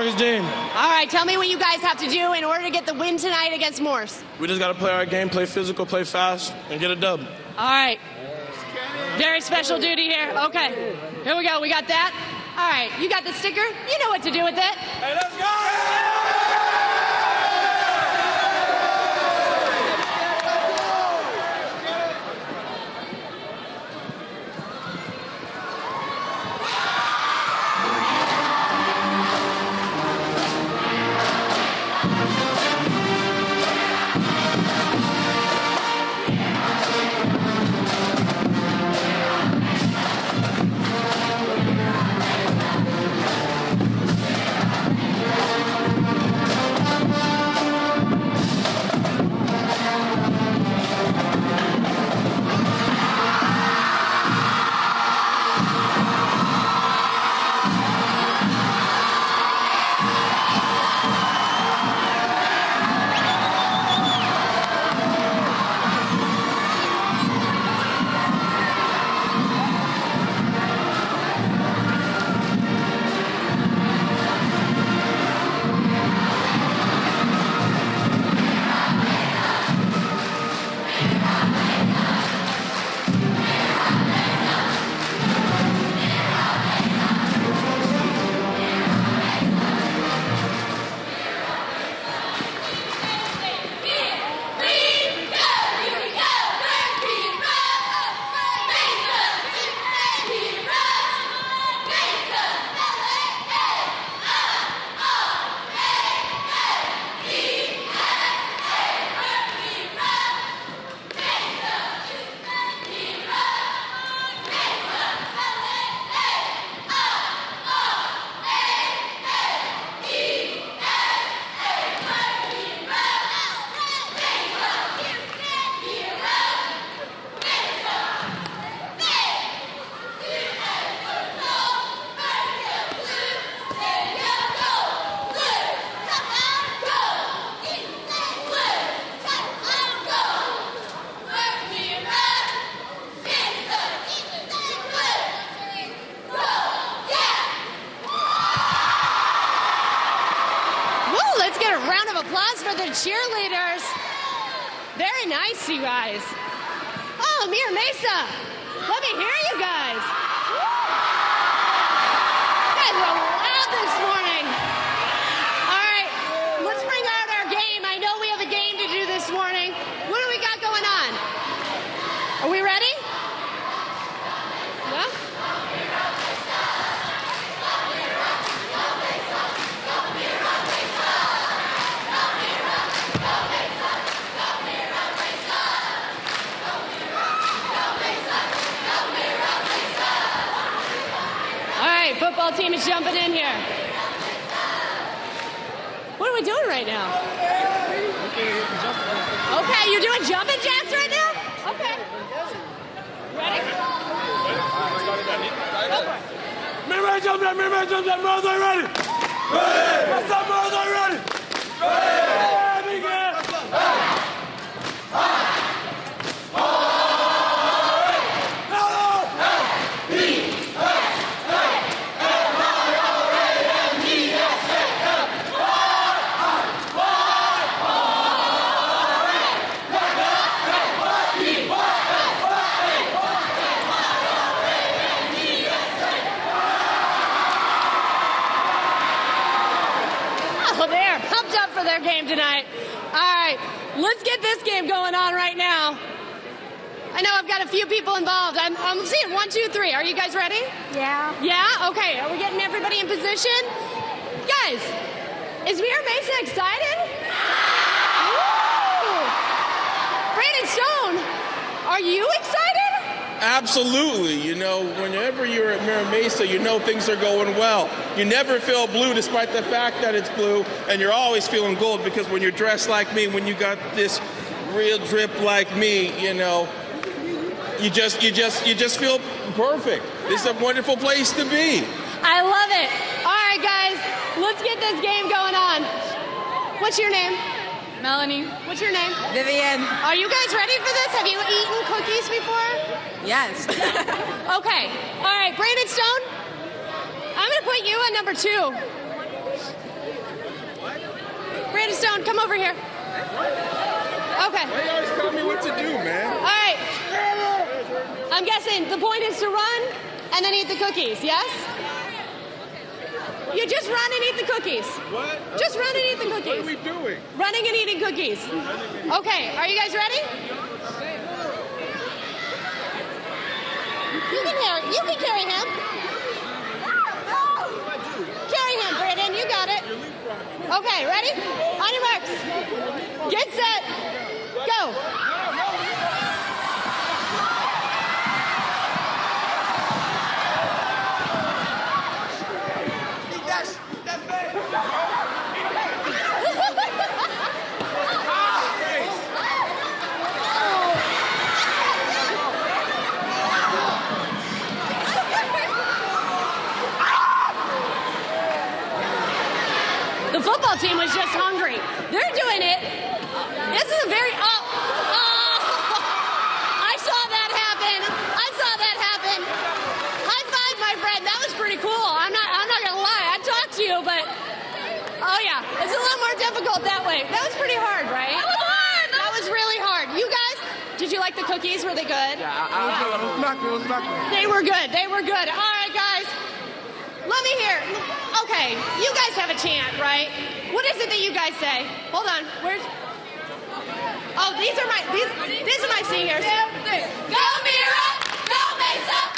strongest team. All right, tell me what you guys have to do in order to get the win tonight against Morse. We just got to play our game, play physical, play fast, and get a dub. All right. Very special duty here. Okay. Here we go. We got that. All right. You got the sticker. You know what to do with it. Hey, let's go! Cheerleaders. Very nice, you guys. Oh, Mira, Mesa. Let me hear you guys. You guys are loud this morning. All right, let's bring out our game. I know we have a game to do this morning. What do we got going on? Are we ready? Yeah? Football team is jumping in here. What are we doing right now? Okay, you're doing jumping jacks right now? Okay. Ready? Mira, jump that, Mira, jump that, Mars, are you ready? Ready! What's up, Mars, are you ready? Ready! Begin! Their game tonight. All right, let's get this game going on right now. I know I've got a few people involved. I'm seeing 1, 2, 3. Are you guys ready? Yeah. Yeah? Okay, are we getting everybody in position? Guys, is Mira Mesa excited? Woo! Brandon Stone, are you excited? Absolutely. You know, whenever you're at Mira Mesa, you know things are going well. You never feel blue despite the fact that it's blue, and you're always feeling gold because when you're dressed like me, when you got this real drip like me, you know, you just feel perfect. This is a wonderful place to be. I love it. All right, guys, let's get this game going on. What's your name? Melanie. What's your name? Vivian. Are you guys ready for this? Have you eaten cookies before? Yes. Okay. All right, Brandon Stone, I'm going to put you at number 2. down. Come over here. Okay. Why you always tell me what to do, man? All right. I'm guessing the point is to run and then eat the cookies, yes? You just run and eat the cookies. What? Just run and eat the cookies. What are we doing? Running and eating cookies. Okay, are you guys ready? You can carry him. Carry him, Brandon. You got it. Okay, ready? On your marks. Get set. Go. The football team was just hungry. They're doing it. This is a very I saw that happen. High five, my friend. That was pretty cool. I'm not gonna lie. I talked to you, but oh yeah, it's a little more difficult that way. That was pretty hard, right? That was hard. That was really hard. You guys, did you like the cookies? Were they good? Yeah, it was knocking. They were good. All right, guys. Let me hear. Okay, you guys have a chant, right? What is it that you guys say? Hold on. Where's? Oh, these are my singers. Go Mira, go Mesa.